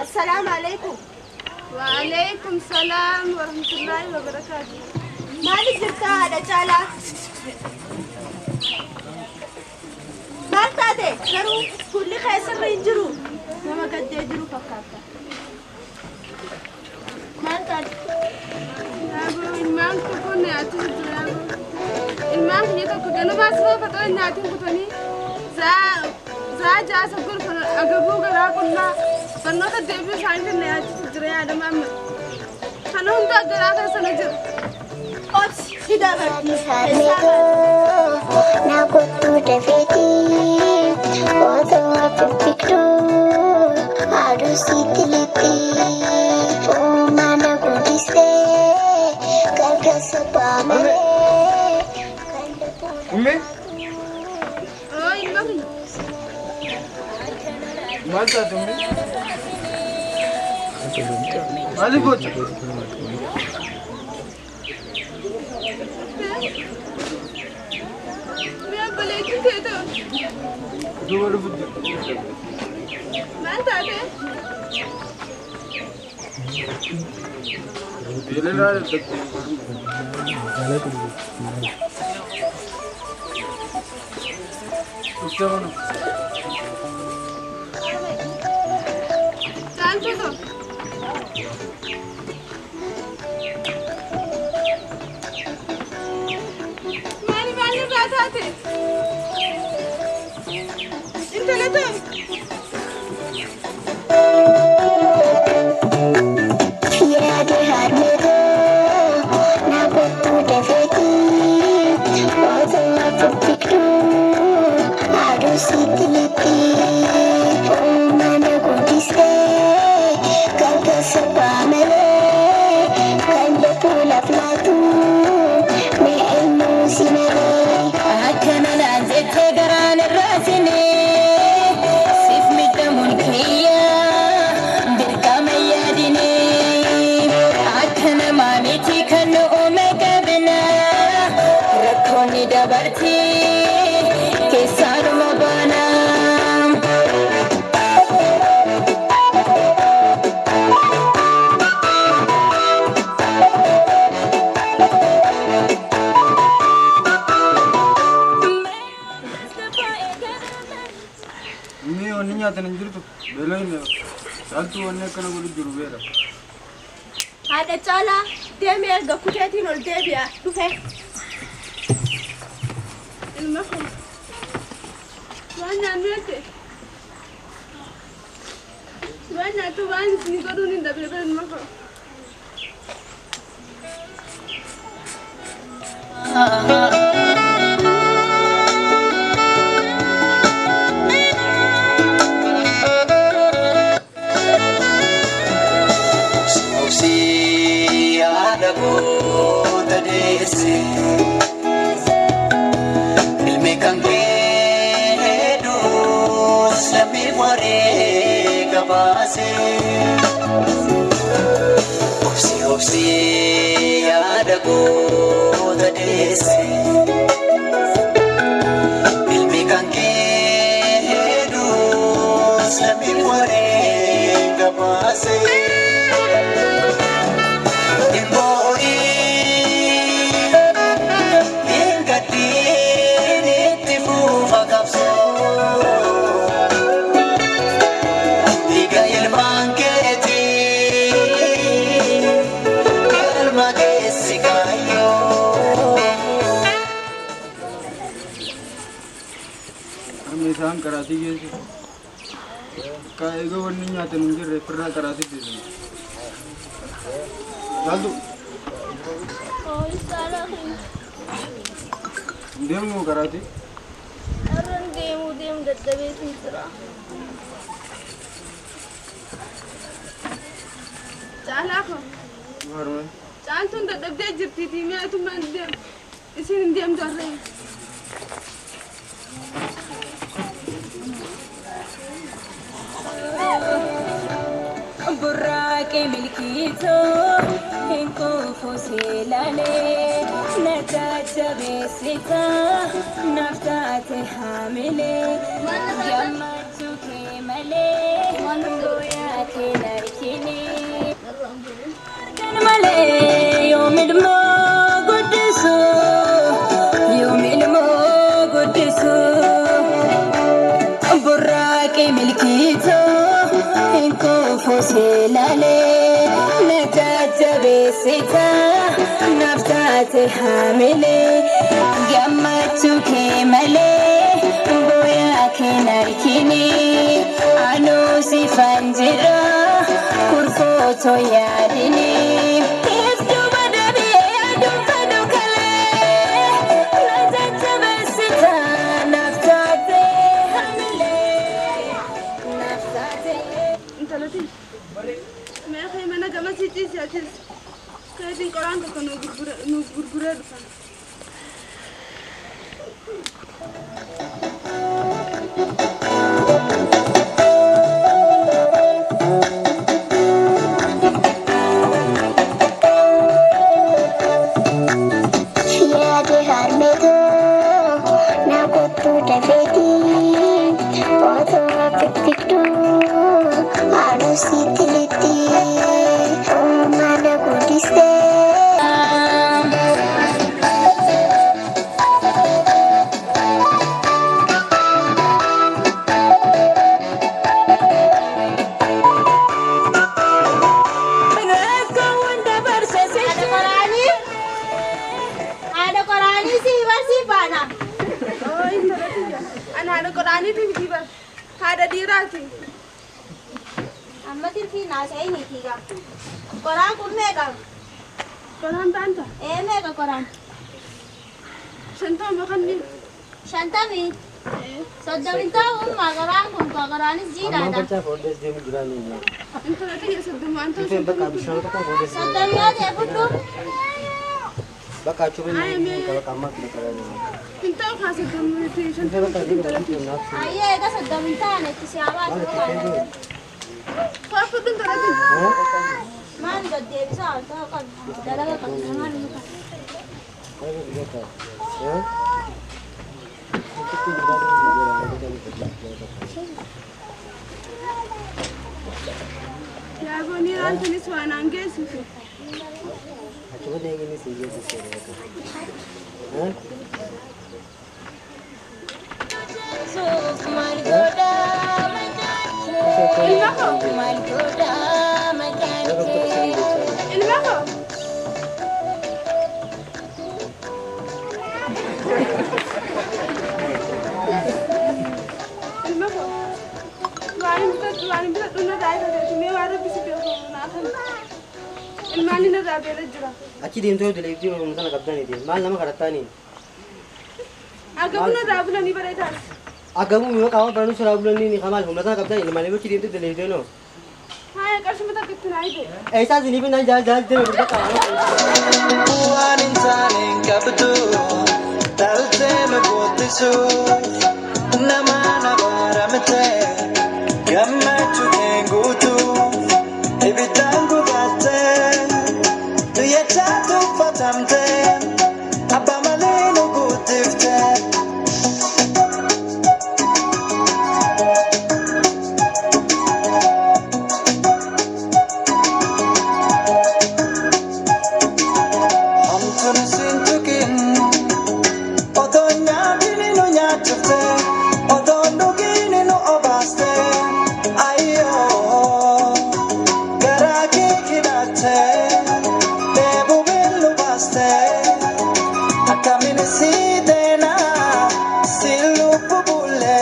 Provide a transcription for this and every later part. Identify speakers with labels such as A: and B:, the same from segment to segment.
A: السلام عليكم.
B: وعليكم السلام ورحمة الله وبركاته.
A: مالك جبتها هذا جالا؟ مال تادي شرو كل خيسر رينجرو ما قد يجرو فكاتا مال تادي
B: يابو المام تكون ناتي يابو المام هي تكون ما سوى فتوى ناتي كتوني za ja sa gurfa a gabu gara kunna sanno ta debi shantin ne ya ci jira da mamma hanon da gara ka sanajir
A: ops sida ga
C: na kutu da fiti wato apipikto adu sitiliti o mana kudiste karga sapamare
D: umme
B: oh ilmami
D: malta tummi mali boch
B: मैं बोले कि थे तो
D: duwaru buddi
B: मैं ताते
D: dele na da ustawano
B: जानते तो मेरी वाली बात आते इंटरनेट तो
C: Tirade harmego na kutu da fiti wato apipikto adu sitiliti o mana kudiste karga sapamare kanda pula flatu me enu sinare akana lanzete garan rasine sif midamun kniya birka mayadine akana mamiti kanu omega bina rakoni dabarti kesar mabana
D: ni oninya tan jirtu beloine saltu onne kana gudu juru bera
A: هذا جالا ديمي أرجع كتاتين والديبيا شوفه
B: المخم وانا نوتي وانا توان نيكودوني دبل المخم
D: Kami isaan karaatii geessu. Ka egaa wanni nyaatan hin jirre firraa karaatii geessu. Jaaltu.
A: Oh, isaadha.
D: Deemu karaatii.
A: Arran deemu daddabeetiin jira.
B: Caalaa koo.
D: Harmee.
B: Caaltuun dadhabdee jirtiitii mi'aatuma hin deemu. Isin hin deemtu harree.
E: Burraaqee milkiitoo hin quufu seelaalee na jajjabeessita naaf taate haamilee gammachuu kee malee guyyaa kee narkinee kan malee yoomilmoo guddisu burraaqee milkiitoo. Fusilale na jajjabeessita naaf taate haamile gammachuu kee malee guyyaa kee narkine anuu sifan jira kurfootoo yaadine iftuuma dabee aduun fedhu kalee na jajjabeessita naaf taate haamile naaf taate.
B: Intalatin. Mee kee mana gama siitiis yaatis. Keetiin qoraan tokko nuuf gurguree dhufan.
C: Yaade harmeetoo na kottuu dafeetii otoo fikfiktuu haadhu siitilitti mana guddistee.
B: Ana qoraaniitiin kibar haadha dhiiraati.
A: Amma tirfii naasa'ee ni kiiga. Qoraan kun meeqa?
B: Qoraan taanta.
A: Meeqa qoraan?
B: 50 kanneen.
A: 50. 30 ta'uu qoraan kun qoraanis jiidhaadha.
B: Intalatin 30
A: 30 ta'e fudhu.
F: Bakka achuun bakka ammaa kana qaraa.
B: Intala kaasa gammachuun intalatin.
A: Ayyee egaa 30 ta'an itti siyaabaa jiru.
B: Faafatu intalatin.
A: Maal gaddeebisaa ta'u qabu dalaga qabu maal inni qabu.
B: Yaa boonii raantunis waan aangeessisu.
F: Achuun eegni si geessisu.
E: Suuf maal godhaa maqaan kee.
B: Ilma koo. Ilma koo. Waan bitadhu na daa'ima mee waan rabbisi beeku naafan. Ilmaan inni irraa beela jira.
F: Achi deemtee televizyii Oromoo sana qabdanii maal nama kadhattaanii?
B: Agabuna irraa bulanii bareedaadha.
F: Agamu yoo qaama baranuu siraa bulanii kamaal humna sana qabdanii malee achi deemtee televizyinoo.
B: Haaya qarshuma takka itti naa hidhe.
F: Eessaa sinii fi naan jaallatee gurgurtaa qaama.
G: Waan hin taane hin qabdu dhaltee nu guddisuuf nama na baaramte gammachuu kee guutuu ibiddaan gubattee duyyachaa tuffatamtee abbaa malee nu guddiftee. Kamini si dena silu pubule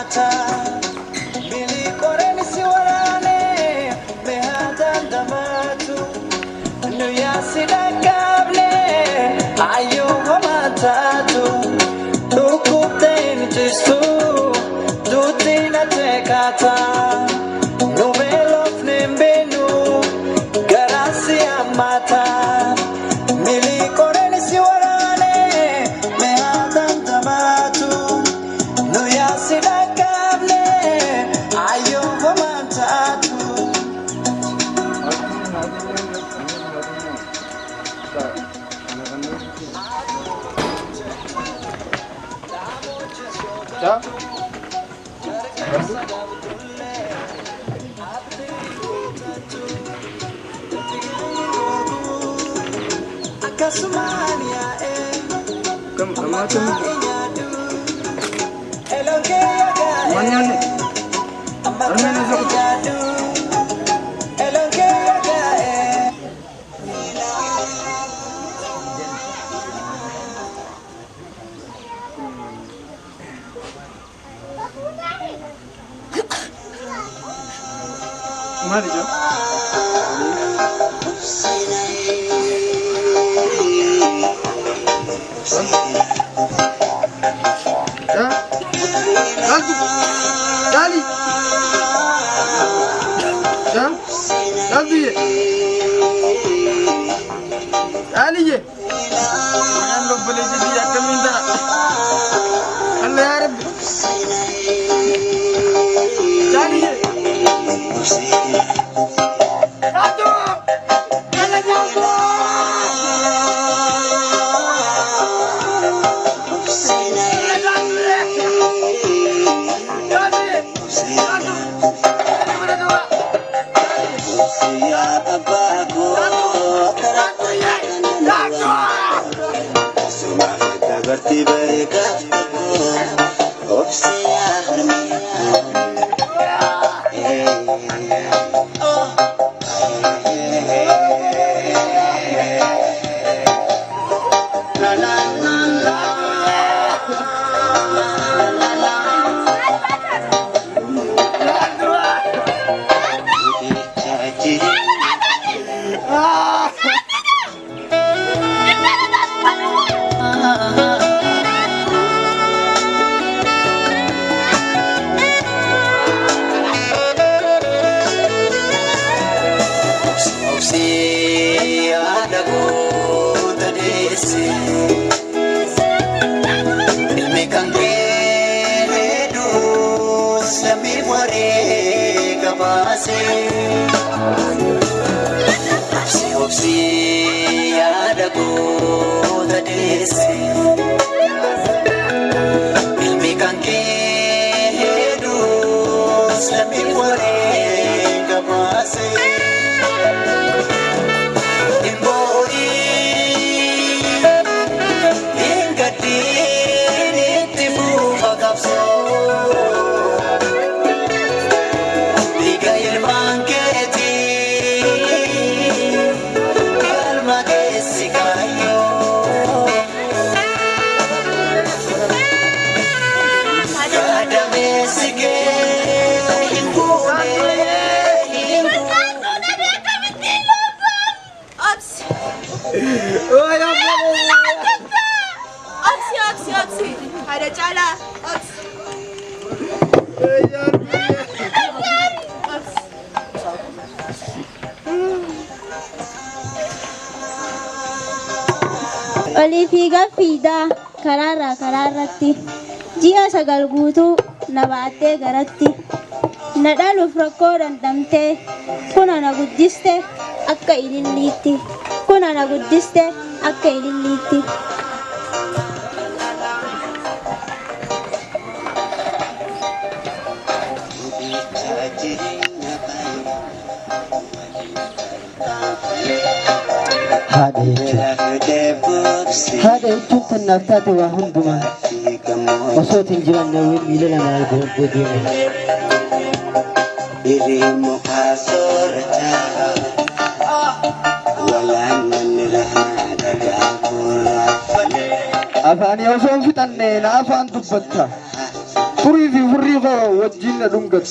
G: mata Bili koreni si warane Mehatan damatu Nuya sidakable Ayo hamatatu Tukupten jistu Dutina tekata Numelof nembenu Garasi amata Mili koreni si warane Mehatan damatu Nuya sidakable Ayo hamatatu
D: Cha? Kamata mo. Manyan ni. Armen na sa kuto. Mari jo. Ya. Dali. Ya. Dali ye. Dali ye. Jangan lupa jadi ya keminta. Allah ya Rabbi. Dali ye. Ratu! Allah jatuh!
A: Ada cala.
H: Olii fiigaa fiidaa karaarratti ji'a sagal guutuu na baattee garatti na dhaluuf rakkoo dandamtee kuna na guddiste akka ililliitti kuna na guddiste akka ililliitti.
F: Haadha jechuun tannaaf taate waa hundumaa osoo ittiin jiranne miila namaa deeme. Afaanii osoo hin fixanne na afaan dubbatta
D: furii fi furrii koo wajjin na dhungat.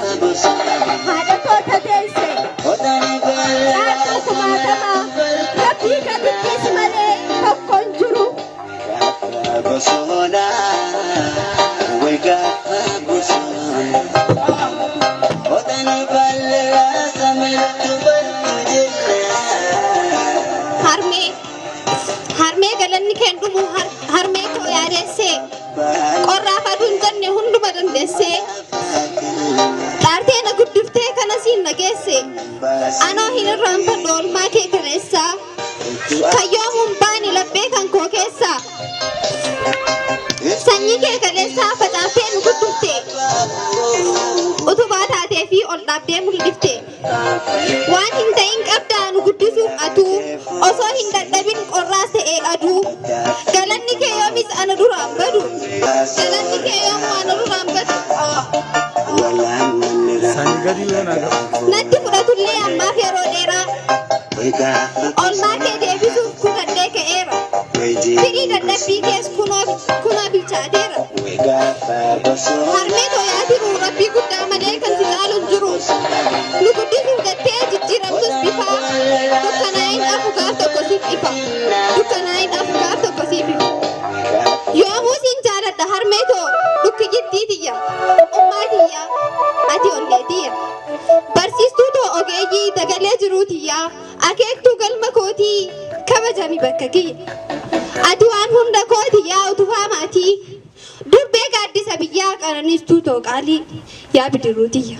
A: Haadha toota teesse. Caarraa kumaatamaa. Rabbii gatiittis malee tokko hin jiru.
H: Harmee galanni keen dhumu harmee koo yaadessee qorraaf aduun jenne hunduma dandeessee dhaartee na guddiftee kana siin nageesse anoo hin irraanfadhu oolmaa kee kaleessaa kayyoomuun baani labbee kan koo keessaa sanyii kee kaleessaa facaaftee nu guddiftee utubaa taatee fi ol dhaabdee mul'ifte waan hin ta'in qabdaa nu guddisuuf atuu osoo hin dadhabin qorraas ta'ee aduu galanni kee yoomis ana duraan badu galanni kee yoomuu ana duraan badu natti fudhatullee ammaaf yeroo dheeraa olmaa kee deebisuuf kutadhee ka'eera fidhii dadhabbii kees kunoo bilchaateera harmee tooyaatiruu rabbii guddaa malee kan si caalu hin jiru nu guddisuuf jettee jijjiiramtus bifaa dukkanaa'in afugaaf tokko siif ifa dukkanaa'in afugaaf tokko siif ifa yoomuu siin jaaladha harmee too dhukki jittii tiyya ummaa tiyya ati ollee tiyya barsiistuu too ogeeyyii dagalee jiruu tiyyaa akeektuu galma kootii kabajami bakka kiyya ati waan hunda kootiyyaa utubaa maatii durbee gaaddisa biyyaa qananiistuu too qaalii yaa bidiruu tiyya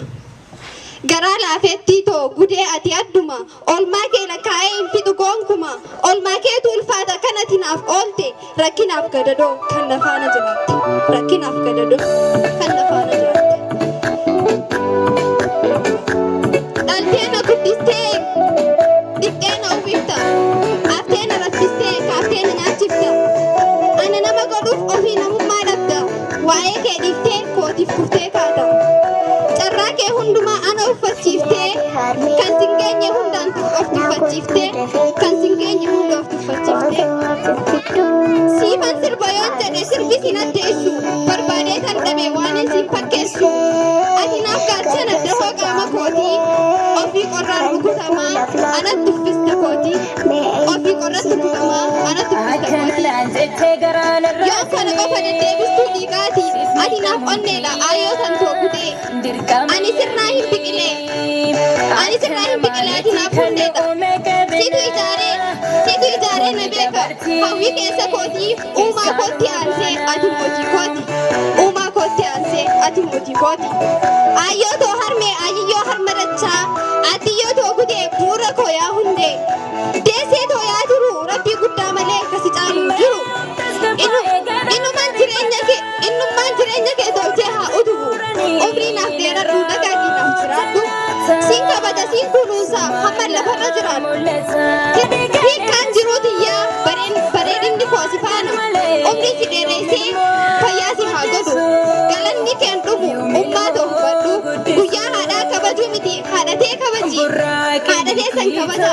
H: garaa laafettii too gudee ati adduma olmaa kee lakkaa'ee hin fixu goonkuma olmaa keetu ulfaata kan ati naaf oolte rakkinaaf gadadoo kan na faana jiraatte rakkinaaf gadadoo kan na faana jiraatte dhaltee na guddistee dhiqxee na uffifta aftee na raffistee kaaftee na nyaachifta ana nama godhuuf ofii namummaa dhabda waa'ee kee dhiiftee kootiif kuftee kaata carraa kee hundumaa ana uffachiiftee kan sin geenye hundaan of tuffachiiftee kan sin geenye hunda of tuffachiiftee siifan sirba yoon jedhe sirbi sin addeessu barbaadee tan dhabe waan sin fakkeessu ati naaf gaachana dahoo qaama kootii ofii qorraan rukutamaa anatti uffiste kootii ofii qorratti rukutamaa anatti uffiste kootii yoo kana qofa deddeebistuu dhiigaati ati naaf onneedha aayoo san too kutee ani sirraa hin biqilee ati naaf hundeedha situ ijaaree na beeka hawwii keessa kootii uumaa kootti aansee ati mootii kooti uumaa kootti aansee ati mootii kooti ayyoo too harmee ayyiyyoo harma dachaa atiyyoo too kutee bu'uura koo yaa hundee deessee too yaa jiru rabbii guddaa malee kasi caalu jiru innummaan jireenya kee tolchee haa utubu umrii naaf dheeradhu dagaagii naaf jiraadhu siin kabaja siin kunuunsa hamma lafarra jiraadhu hiikkaan jiruu tiyyaa bareedinni koo si faana umrii si dheereessee fayyaa si haa godhu galanni keen dhumu ummaa too hubadhu guyyaa haadhaa kabajuu miti haadhatee kabaji haadhatee san kabaja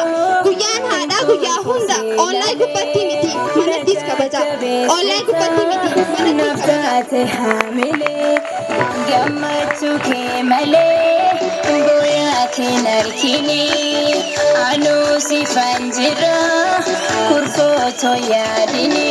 H: guyyaan haadhaa guyyaa hunda oonlaay gubbatti miti manattis kabaja oonlaay gubbatti miti manattis kabaja
E: gammachuu kee malee guyyaa keen argine anuu sifan jira kurfootoo yaadine.